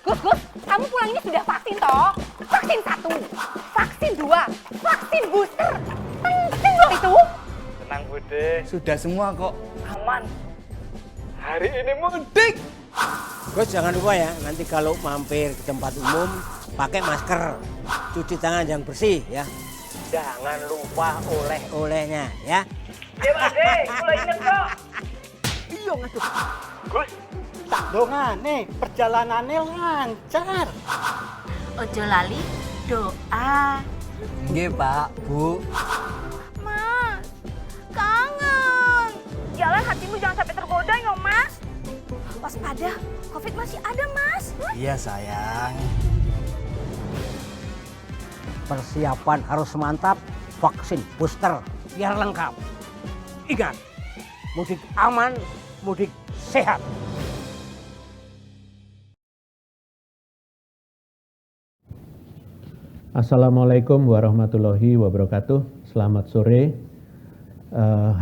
Gus, kamu pulang ini sudah vaksin toh? Vaksin 1, vaksin 2, vaksin booster. Penting loh itu. Tenang Bude, Sudah semua kok. aman. Hari ini mudik. Gus jangan lupa ya, nanti kalau mampir ke tempat umum pakai masker, cuci tangan yang bersih ya. Jangan lupa Oleh-olehnya ya. Ya Bude, mulai inget kok. Iya ngaduh. Gus, Tak dongane, perjalanannya lancar. Ojo lali doa. Nggih, Pak, Bu. Mas, kangen. Jalan hatimu jangan sampai tergoda ya, Mas. Waspada, COVID masih ada, Mas. Iya, sayang. Persiapan harus mantap, vaksin booster biar lengkap. Ingat, mudik aman, mudik sehat. Assalamualaikum warahmatullahi wabarakatuh. Selamat sore.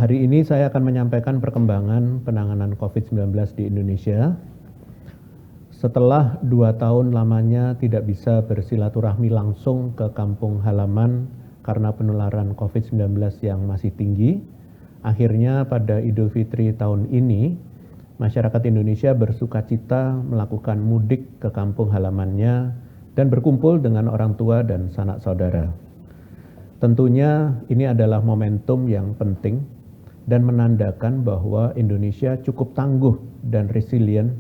Hari ini saya akan menyampaikan perkembangan penanganan COVID-19 di Indonesia. Setelah 2 tahun lamanya tidak bisa bersilaturahmi langsung ke kampung halaman karena penularan COVID-19 yang masih tinggi, akhirnya pada Idul Fitri tahun ini, masyarakat Indonesia bersukacita melakukan mudik ke kampung halamannya dan berkumpul dengan orang tua dan sanak saudara. Tentunya ini adalah momentum yang penting dan menandakan bahwa Indonesia cukup tangguh dan resilient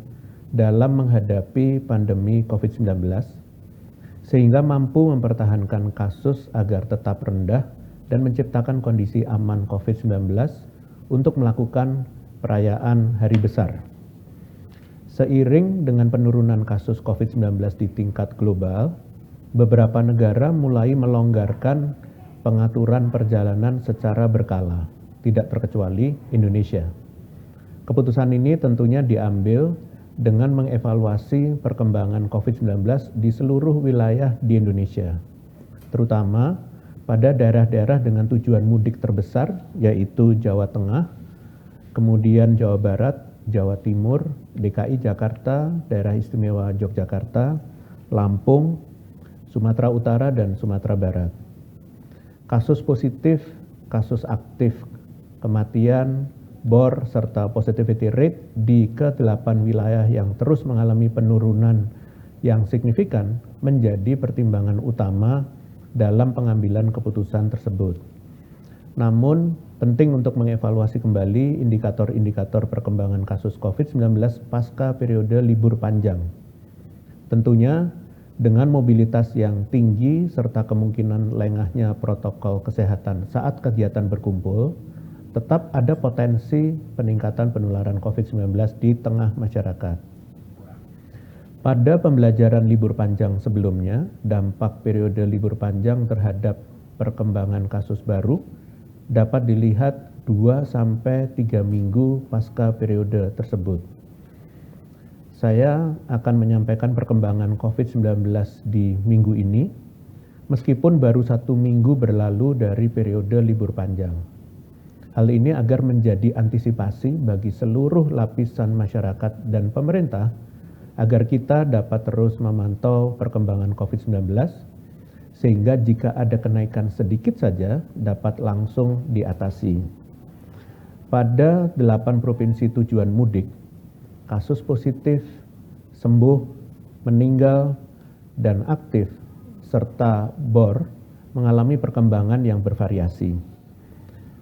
dalam menghadapi pandemi COVID-19, sehingga mampu mempertahankan kasus agar tetap rendah dan menciptakan kondisi aman COVID-19 untuk melakukan perayaan hari besar. Seiring dengan penurunan kasus COVID-19 di tingkat global, beberapa negara mulai melonggarkan pengaturan perjalanan secara berkala, tidak terkecuali Indonesia. Keputusan ini tentunya diambil dengan mengevaluasi perkembangan COVID-19 di seluruh wilayah di Indonesia, terutama pada daerah-daerah dengan tujuan mudik terbesar, yaitu Jawa Tengah, kemudian Jawa Barat, Jawa Timur, DKI Jakarta, Daerah Istimewa Yogyakarta, Lampung, Sumatera Utara, dan Sumatera Barat. Kasus positif, kasus aktif, kematian, BOR, serta positivity rate di ke-8 wilayah yang terus mengalami penurunan yang signifikan menjadi pertimbangan utama dalam pengambilan keputusan tersebut. Namun, penting untuk mengevaluasi kembali indikator-indikator perkembangan kasus COVID-19 pasca periode libur panjang. Tentunya, dengan mobilitas yang tinggi serta kemungkinan lengahnya protokol kesehatan saat kegiatan berkumpul, tetap ada potensi peningkatan penularan COVID-19 di tengah masyarakat. Pada pembelajaran libur panjang sebelumnya, dampak periode libur panjang terhadap perkembangan kasus baru dapat dilihat 2-3 minggu pasca periode tersebut. Saya akan menyampaikan perkembangan COVID-19 di minggu ini, meskipun baru 1 minggu berlalu dari periode libur panjang. Hal ini agar menjadi antisipasi bagi seluruh lapisan masyarakat dan pemerintah, agar kita dapat terus memantau perkembangan COVID-19, sehingga jika ada kenaikan sedikit saja dapat langsung diatasi. Pada 8 provinsi tujuan mudik, kasus positif, sembuh, meninggal, dan aktif, serta BOR mengalami perkembangan yang bervariasi.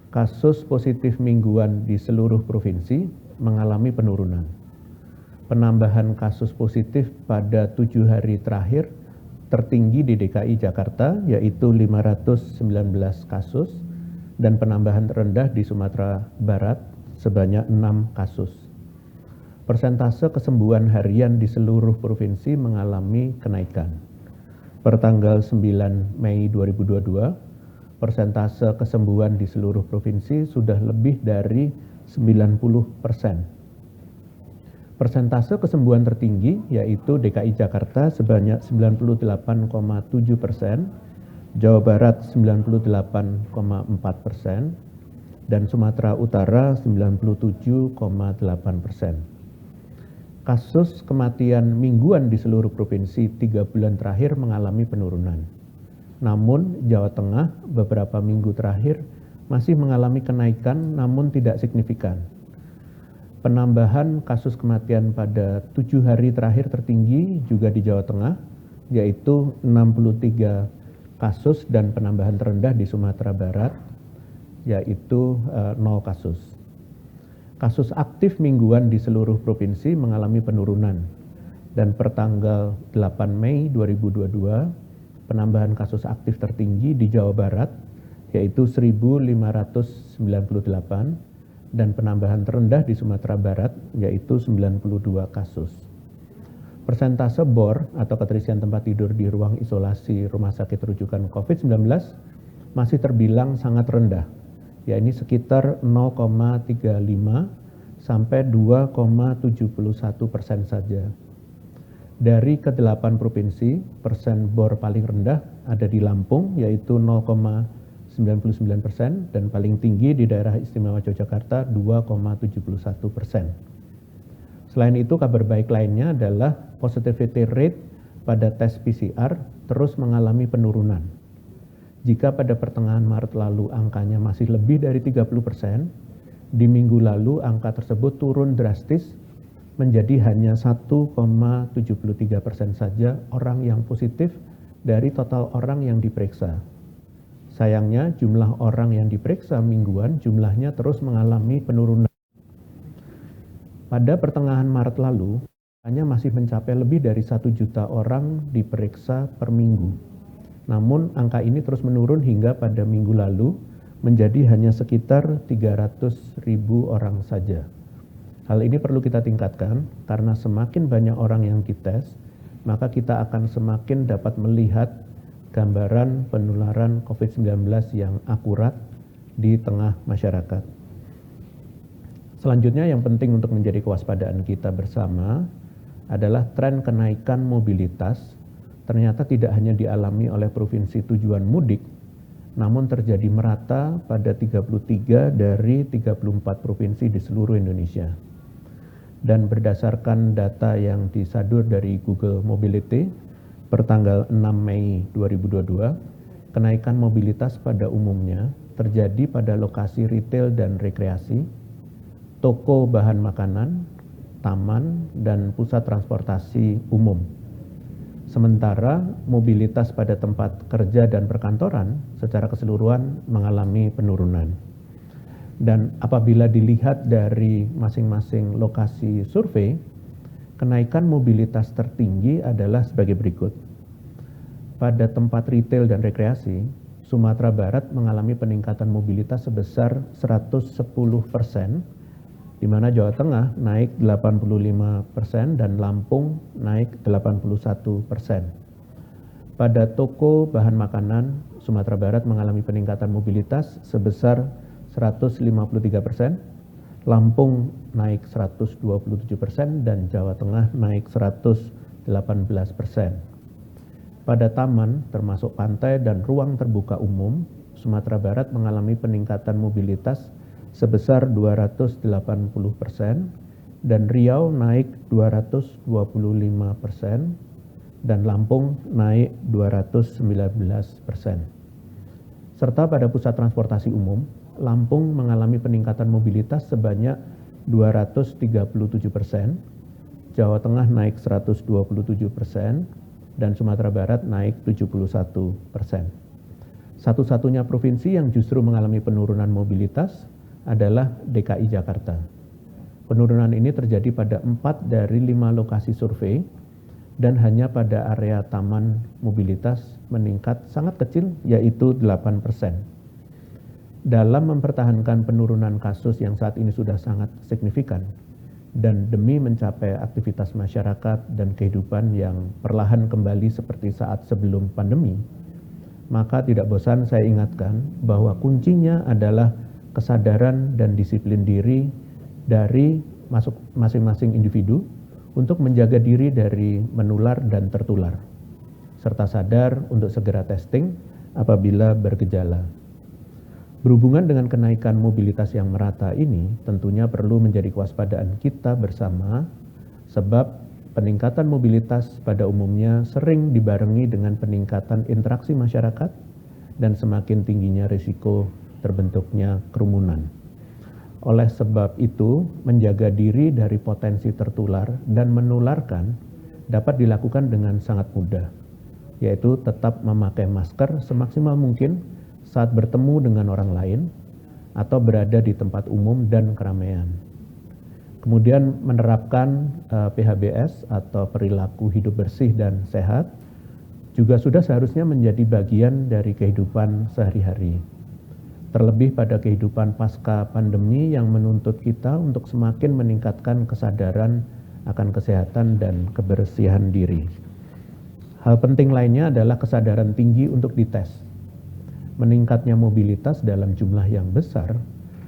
Kasus positif mingguan di seluruh provinsi mengalami penurunan. Penambahan kasus positif pada 7 hari terakhir tertinggi di DKI Jakarta, yaitu 519 kasus, dan penambahan terendah di Sumatera Barat sebanyak 6 kasus. Persentase kesembuhan harian di seluruh provinsi mengalami kenaikan. Per tanggal 9 Mei 2022, persentase kesembuhan di seluruh provinsi sudah lebih dari 90%. Persentase kesembuhan tertinggi yaitu DKI Jakarta sebanyak 98,7%, Jawa Barat 98,4%, dan Sumatera Utara 97,8%. Kasus kematian mingguan di seluruh provinsi 3 bulan terakhir mengalami penurunan. Namun Jawa Tengah beberapa minggu terakhir masih mengalami kenaikan namun tidak signifikan. Penambahan kasus kematian pada 7 hari terakhir tertinggi juga di Jawa Tengah, yaitu 63 kasus, dan penambahan terendah di Sumatera Barat, yaitu 0 kasus. Kasus aktif mingguan di seluruh provinsi mengalami penurunan, dan per tanggal 8 Mei 2022, penambahan kasus aktif tertinggi di Jawa Barat, yaitu 1.598, dan penambahan terendah di Sumatera Barat, yaitu 92 kasus. Persentase BOR atau keterisian tempat tidur di ruang isolasi rumah sakit rujukan COVID-19 masih terbilang sangat rendah, yakni sekitar 0,35 sampai 2,71% saja. Dari ke-8 provinsi, persen BOR paling rendah ada di Lampung, yaitu 0,99%, dan paling tinggi di daerah istimewa Yogyakarta 2,71%. Selain itu, kabar baik lainnya adalah positivity rate pada tes PCR terus mengalami penurunan. Jika pada pertengahan Maret lalu angkanya masih lebih dari 30%, di minggu lalu angka tersebut turun drastis menjadi hanya 1,73% saja orang yang positif dari total orang yang diperiksa. Sayangnya jumlah orang yang diperiksa mingguan jumlahnya terus mengalami penurunan. Pada pertengahan Maret lalu, hanya masih mencapai lebih dari 1 juta orang diperiksa per minggu. Namun angka ini terus menurun hingga pada minggu lalu menjadi hanya sekitar 300.000 orang saja. Hal ini perlu kita tingkatkan karena semakin banyak orang yang dites, maka kita akan semakin dapat melihat gambaran penularan COVID-19 yang akurat di tengah masyarakat. Selanjutnya yang penting untuk menjadi kewaspadaan kita bersama adalah tren kenaikan mobilitas ternyata tidak hanya dialami oleh provinsi tujuan mudik, namun terjadi merata pada 33 dari 34 provinsi di seluruh Indonesia. Dan berdasarkan data yang disadur dari Google Mobility, per tanggal 6 Mei 2022, kenaikan mobilitas pada umumnya terjadi pada lokasi retail dan rekreasi, toko bahan makanan, taman, dan pusat transportasi umum. Sementara mobilitas pada tempat kerja dan perkantoran secara keseluruhan mengalami penurunan. Dan apabila dilihat dari masing-masing lokasi survei, kenaikan mobilitas tertinggi adalah sebagai berikut. Pada tempat retail dan rekreasi, Sumatera Barat mengalami peningkatan mobilitas sebesar 110%, di mana Jawa Tengah naik 85% dan Lampung naik 81%. Pada toko bahan makanan, Sumatera Barat mengalami peningkatan mobilitas sebesar 153%, Lampung naik 127%, dan Jawa Tengah naik 118%. Pada taman, termasuk pantai dan ruang terbuka umum, Sumatera Barat mengalami peningkatan mobilitas sebesar 280%, dan Riau naik 225%, dan Lampung naik 219%. Serta pada pusat transportasi umum, Lampung mengalami peningkatan mobilitas sebanyak 237%, Jawa Tengah naik 127%, dan Sumatera Barat naik 71%. Satu-satunya provinsi yang justru mengalami penurunan mobilitas adalah DKI Jakarta. Penurunan ini terjadi pada 4 dari 5 lokasi survei, dan hanya pada area taman mobilitas meningkat sangat kecil, yaitu 8%. Dalam mempertahankan penurunan kasus yang saat ini sudah sangat signifikan, dan demi mencapai aktivitas masyarakat dan kehidupan yang perlahan kembali seperti saat sebelum pandemi, maka tidak bosan saya ingatkan bahwa kuncinya adalah kesadaran dan disiplin diri dari masing-masing individu untuk menjaga diri dari menular dan tertular, serta sadar untuk segera testing apabila bergejala. Berhubungan dengan kenaikan mobilitas yang merata ini, tentunya perlu menjadi kewaspadaan kita bersama sebab peningkatan mobilitas pada umumnya sering dibarengi dengan peningkatan interaksi masyarakat dan semakin tingginya risiko terbentuknya kerumunan. Oleh sebab itu, menjaga diri dari potensi tertular dan menularkan dapat dilakukan dengan sangat mudah, yaitu tetap memakai masker semaksimal mungkin saat bertemu dengan orang lain atau berada di tempat umum dan keramaian. Kemudian menerapkan PHBS atau perilaku hidup bersih dan sehat juga sudah seharusnya menjadi bagian dari kehidupan sehari-hari. Terlebih pada kehidupan pasca pandemi yang menuntut kita untuk semakin meningkatkan kesadaran akan kesehatan dan kebersihan diri. Hal penting lainnya adalah kesadaran tinggi untuk dites. Meningkatnya mobilitas dalam jumlah yang besar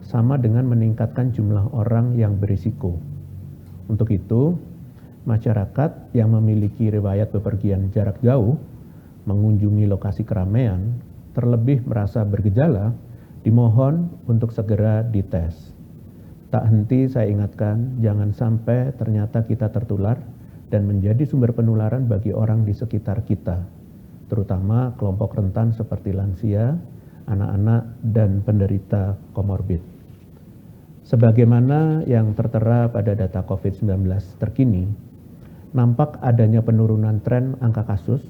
sama dengan meningkatkan jumlah orang yang berisiko. Untuk itu, masyarakat yang memiliki riwayat bepergian jarak jauh, mengunjungi lokasi keramaian, terlebih merasa bergejala, dimohon untuk segera dites. Tak henti saya ingatkan, jangan sampai ternyata kita tertular dan menjadi sumber penularan bagi orang di sekitar kita, terutama kelompok rentan seperti lansia, anak-anak, dan penderita komorbid. Sebagaimana yang tertera pada data COVID-19 terkini, nampak adanya penurunan tren angka kasus,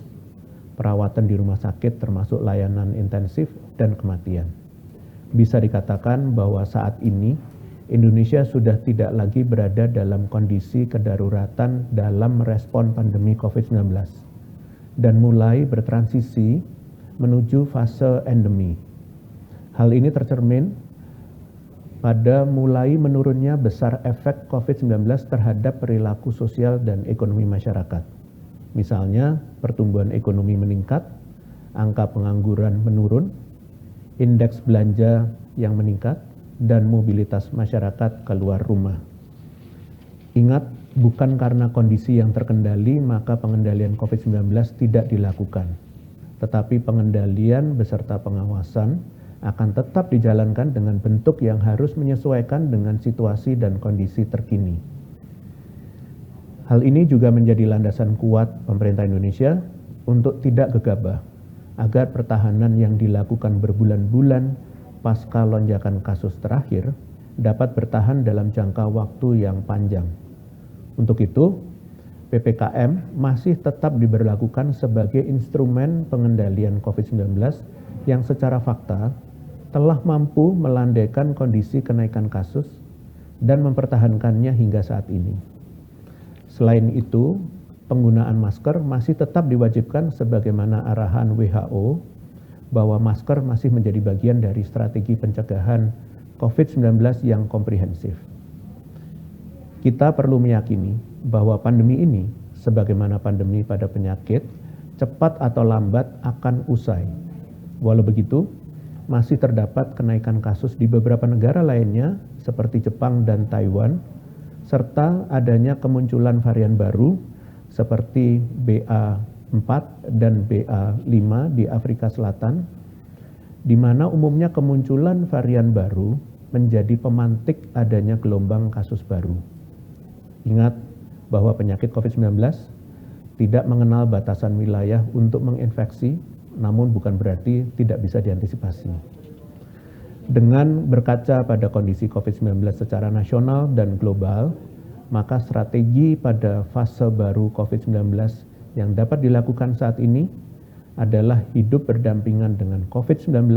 perawatan di rumah sakit termasuk layanan intensif, dan kematian. Bisa dikatakan bahwa saat ini Indonesia sudah tidak lagi berada dalam kondisi kedaruratan dalam merespon pandemi COVID-19 dan mulai bertransisi menuju fase endemi. Hal ini tercermin pada mulai menurunnya besar efek COVID-19 terhadap perilaku sosial dan ekonomi masyarakat. Misalnya, pertumbuhan ekonomi meningkat, angka pengangguran menurun, indeks belanja yang meningkat, dan mobilitas masyarakat keluar rumah. Ingat, bukan karena kondisi yang terkendali maka pengendalian COVID-19 tidak dilakukan, tetapi pengendalian beserta pengawasan akan tetap dijalankan dengan bentuk yang harus menyesuaikan dengan situasi dan kondisi terkini. Hal ini juga menjadi landasan kuat pemerintah Indonesia untuk tidak gegabah, agar pertahanan yang dilakukan berbulan-bulan pasca lonjakan kasus terakhir dapat bertahan dalam jangka waktu yang panjang. Untuk itu, PPKM masih tetap diberlakukan sebagai instrumen pengendalian COVID-19 yang secara fakta telah mampu melandaikan kondisi kenaikan kasus dan mempertahankannya hingga saat ini. Selain itu, penggunaan masker masih tetap diwajibkan sebagaimana arahan WHO bahwa masker masih menjadi bagian dari strategi pencegahan COVID-19 yang komprehensif. Kita perlu meyakini bahwa pandemi ini, sebagaimana pandemi pada penyakit, cepat atau lambat akan usai. Walau begitu, masih terdapat kenaikan kasus di beberapa negara lainnya seperti Jepang dan Taiwan, serta adanya kemunculan varian baru seperti BA.4 dan BA.5 di Afrika Selatan, di mana umumnya kemunculan varian baru menjadi pemantik adanya gelombang kasus baru. Ingat bahwa penyakit COVID-19 tidak mengenal batasan wilayah untuk menginfeksi, namun bukan berarti tidak bisa diantisipasi. Dengan berkaca pada kondisi COVID-19 secara nasional dan global, maka strategi pada fase baru COVID-19 yang dapat dilakukan saat ini adalah hidup berdampingan dengan COVID-19,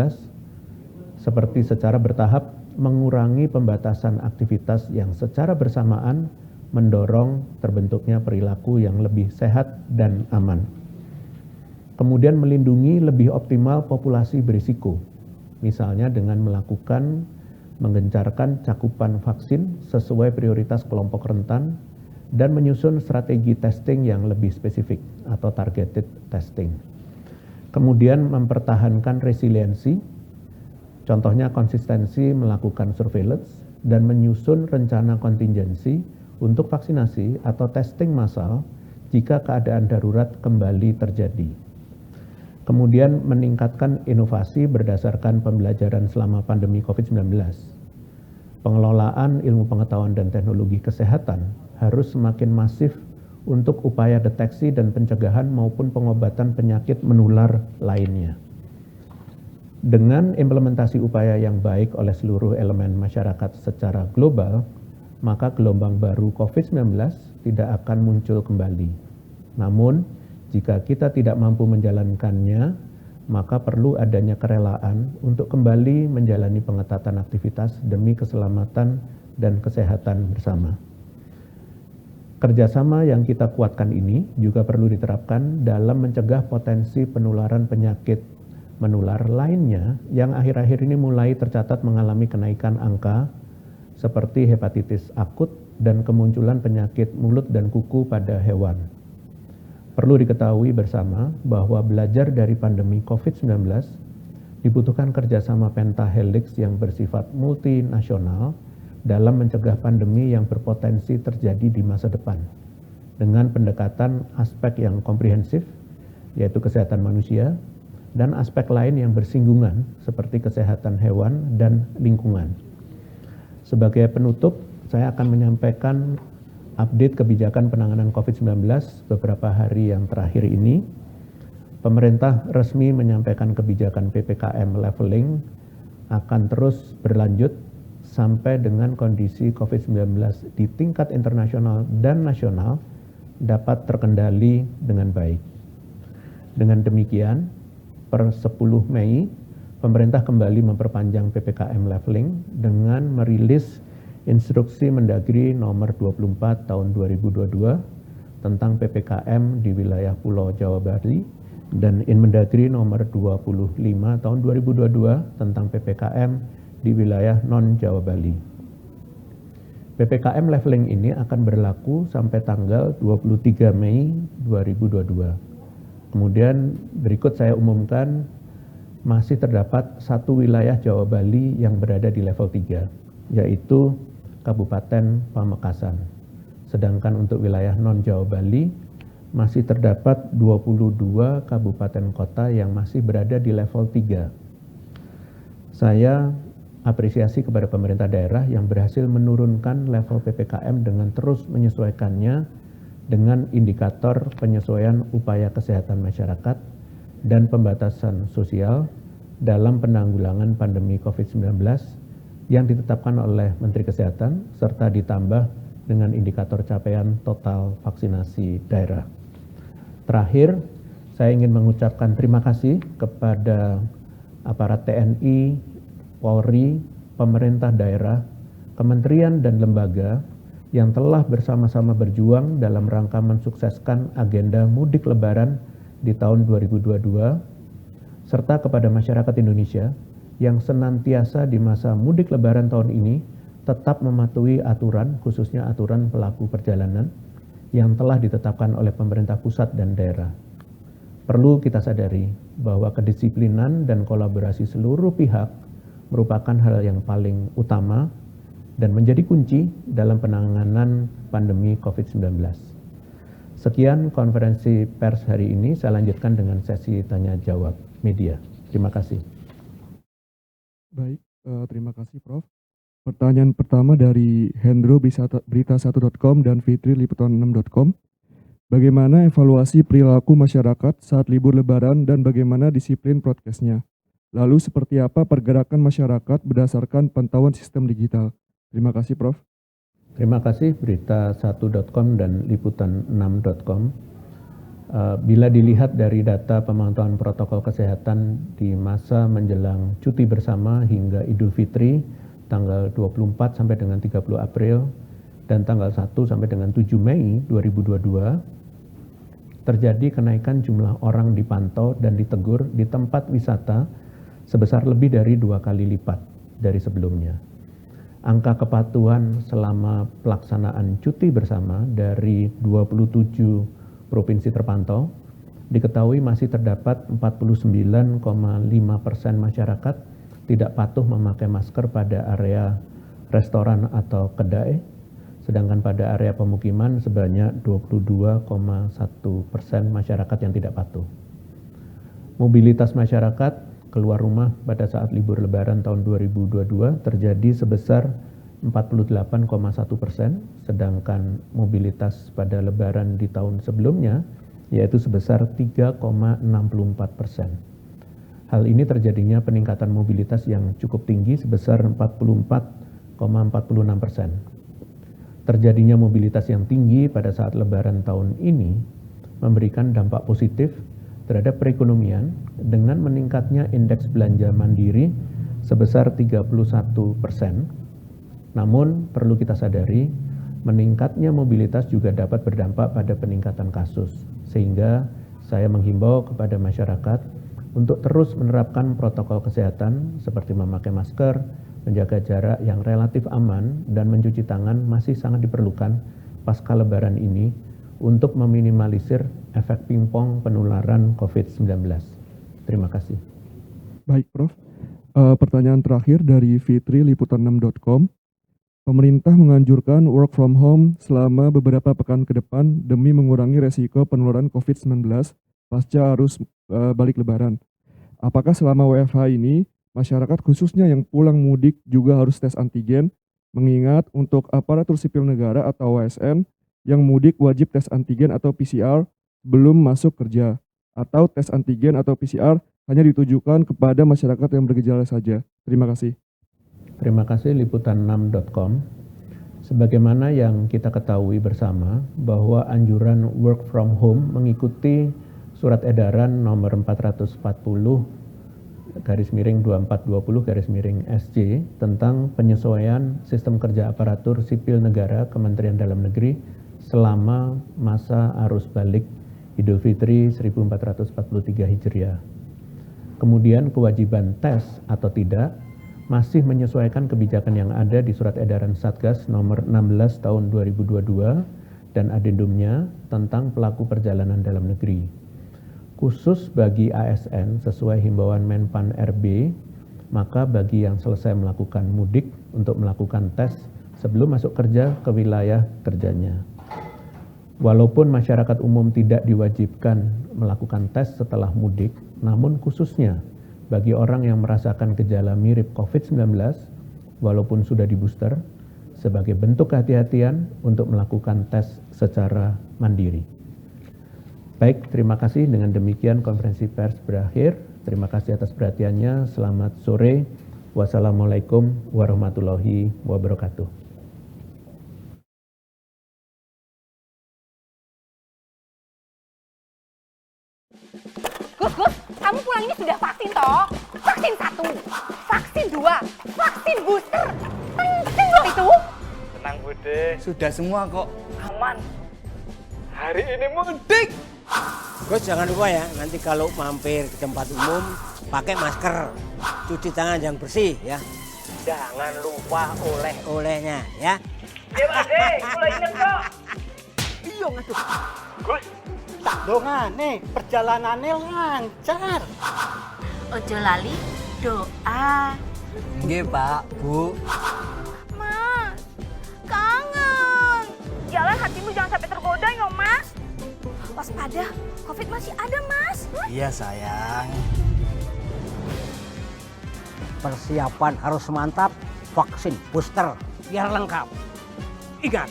seperti secara bertahap mengurangi pembatasan aktivitas yang secara bersamaan mendorong terbentuknya perilaku yang lebih sehat dan aman. Kemudian melindungi lebih optimal populasi berisiko, misalnya dengan menggencarkan cakupan vaksin sesuai prioritas kelompok rentan dan menyusun strategi testing yang lebih spesifik atau targeted testing. Kemudian mempertahankan resiliensi, contohnya konsistensi melakukan surveillance dan menyusun rencana kontingensi untuk vaksinasi atau testing massal jika keadaan darurat kembali terjadi. Kemudian meningkatkan inovasi berdasarkan pembelajaran selama pandemi COVID-19. Pengelolaan ilmu pengetahuan dan teknologi kesehatan harus semakin masif untuk upaya deteksi dan pencegahan maupun pengobatan penyakit menular lainnya. Dengan implementasi upaya yang baik oleh seluruh elemen masyarakat secara global, maka gelombang baru COVID-19 tidak akan muncul kembali. Namun, jika kita tidak mampu menjalankannya, maka perlu adanya kerelaan untuk kembali menjalani pengetatan aktivitas demi keselamatan dan kesehatan bersama. Kerjasama yang kita kuatkan ini juga perlu diterapkan dalam mencegah potensi penularan penyakit menular lainnya yang akhir-akhir ini mulai tercatat mengalami kenaikan angka seperti hepatitis akut dan kemunculan penyakit mulut dan kuku pada hewan. Perlu diketahui bersama bahwa belajar dari pandemi COVID-19 dibutuhkan kerjasama pentahelix yang bersifat multinasional dalam mencegah pandemi yang berpotensi terjadi di masa depan dengan pendekatan aspek yang komprehensif, yaitu kesehatan manusia, dan aspek lain yang bersinggungan seperti kesehatan hewan dan lingkungan. Sebagai penutup, saya akan menyampaikan update kebijakan penanganan COVID-19 beberapa hari yang terakhir ini. Pemerintah resmi menyampaikan kebijakan PPKM leveling akan terus berlanjut sampai dengan kondisi COVID-19 di tingkat internasional dan nasional dapat terkendali dengan baik. Dengan demikian, per 10 Mei, pemerintah kembali memperpanjang PPKM leveling dengan merilis Instruksi Mendagri nomor 24 tahun 2022 tentang PPKM di wilayah Pulau Jawa Bali dan Inmendagri nomor 25 tahun 2022 tentang PPKM di wilayah non-Jawa Bali. PPKM leveling ini akan berlaku sampai tanggal 23 Mei 2022. Kemudian berikut saya umumkan masih terdapat satu wilayah Jawa Bali yang berada di level 3, yaitu Kabupaten Pamekasan. Sedangkan untuk wilayah non-Jawa Bali masih terdapat 22 kabupaten kota yang masih berada di level 3. Saya apresiasi kepada pemerintah daerah yang berhasil menurunkan level PPKM dengan terus menyesuaikannya dengan indikator penyesuaian upaya kesehatan masyarakat dan pembatasan sosial dalam penanggulangan pandemi COVID-19 yang ditetapkan oleh Menteri Kesehatan serta ditambah dengan indikator capaian total vaksinasi daerah. Terakhir, saya ingin mengucapkan terima kasih kepada aparat TNI, Polri, pemerintah daerah, kementerian dan lembaga yang telah bersama-sama berjuang dalam rangka mensukseskan agenda mudik lebaran di tahun 2022, serta kepada masyarakat Indonesia yang senantiasa di masa mudik lebaran tahun ini tetap mematuhi aturan, khususnya aturan pelaku perjalanan yang telah ditetapkan oleh pemerintah pusat dan daerah. Perlu kita sadari bahwa kedisiplinan dan kolaborasi seluruh pihak merupakan hal yang paling utama dan menjadi kunci dalam penanganan pandemi COVID-19. Sekian konferensi pers hari ini, saya lanjutkan dengan sesi tanya jawab media. Terima kasih. Baik, terima kasih Prof. Pertanyaan pertama dari Hendro Berita1.com dan Fitri Liputan6.com. Bagaimana evaluasi perilaku masyarakat saat libur lebaran dan bagaimana disiplin prokesnya? Lalu seperti apa pergerakan masyarakat berdasarkan pantauan sistem digital? Terima kasih Prof. Terima kasih Berita1.com dan Liputan6.com. Bila dilihat dari data pemantauan protokol kesehatan di masa menjelang cuti bersama hingga Idul Fitri tanggal 24 sampai dengan 30 April dan tanggal 1 sampai dengan 7 Mei 2022, terjadi kenaikan jumlah orang dipantau dan ditegur di tempat wisata sebesar lebih dari 2 kali lipat dari sebelumnya. Angka kepatuhan selama pelaksanaan cuti bersama dari 27 provinsi terpantau, diketahui masih terdapat 49,5% masyarakat tidak patuh memakai masker pada area restoran atau kedai, sedangkan pada area pemukiman sebanyak 22,1% masyarakat yang tidak patuh. Mobilitas masyarakat keluar rumah pada saat libur lebaran tahun 2022 terjadi sebesar 48,1%, sedangkan mobilitas pada Lebaran di tahun sebelumnya yaitu sebesar 3,64%. Hal ini terjadinya peningkatan mobilitas yang cukup tinggi sebesar 44,46%. Terjadinya mobilitas yang tinggi pada saat Lebaran tahun ini memberikan dampak positif terhadap perekonomian dengan meningkatnya indeks belanja mandiri sebesar 31%. Namun perlu kita sadari, meningkatnya mobilitas juga dapat berdampak pada peningkatan kasus, sehingga saya menghimbau kepada masyarakat untuk terus menerapkan protokol kesehatan seperti memakai masker, menjaga jarak yang relatif aman, dan mencuci tangan masih sangat diperlukan pasca Lebaran ini untuk meminimalisir efek pingpong penularan COVID-19. Terima kasih. Baik, Prof. Pertanyaan terakhir dari Fitri Liputan6.com. Pemerintah menganjurkan work from home selama beberapa pekan ke depan demi mengurangi resiko penularan COVID-19 pasca arus balik Lebaran. Apakah selama WFH ini masyarakat khususnya yang pulang mudik juga harus tes antigen, mengingat untuk aparatur sipil negara atau ASN yang mudik wajib tes antigen atau PCR belum masuk kerja, atau tes antigen atau PCR hanya ditujukan kepada masyarakat yang bergejala saja. Terima kasih. Terima kasih Liputan6.com. Sebagaimana yang kita ketahui bersama bahwa anjuran work from home mengikuti Surat Edaran nomor 440/2420/SC tentang penyesuaian sistem kerja aparatur sipil negara Kementerian Dalam Negeri selama masa arus balik Idul Fitri 1443 Hijriah. Kemudian kewajiban tes atau tidak masih menyesuaikan kebijakan yang ada di Surat Edaran Satgas nomor 16 tahun 2022 dan adendumnya tentang pelaku perjalanan dalam negeri. Khusus bagi ASN sesuai himbauan Menpan RB, maka bagi yang selesai melakukan mudik untuk melakukan tes sebelum masuk kerja ke wilayah kerjanya. Walaupun masyarakat umum tidak diwajibkan melakukan tes setelah mudik, namun khususnya bagi orang yang merasakan gejala mirip COVID-19, walaupun sudah di booster, sebagai bentuk kehati-hatian untuk melakukan tes secara mandiri. Baik, terima kasih. Dengan demikian konferensi pers berakhir. Terima kasih atas perhatiannya. Selamat sore. Wassalamualaikum warahmatullahi wabarakatuh. Gus, kamu pulang ini sudah vaksin toh? Vaksin 1, vaksin 2, vaksin booster. Penting loh itu. Tenang Bude, Sudah semua kok. aman. Hari ini mudik. Gus jangan lupa ya, nanti kalau mampir ke tempat umum pakai masker, cuci tangan yang bersih ya, Jangan lupa olehnya ya. Ade, kula inget kok. Iya ngaduh. Gus, Tak dongane perjalanannya lancar. Ojo lali doa. Nggih, Pak, Bu. Mas, kangen. Jalan hatimu jangan sampai tergoda ya, Mas. Waspada, COVID masih ada, Mas. Iya, sayang. Persiapan harus mantap, vaksin booster biar lengkap. Ingat,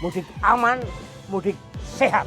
mudik aman, mudik sehat.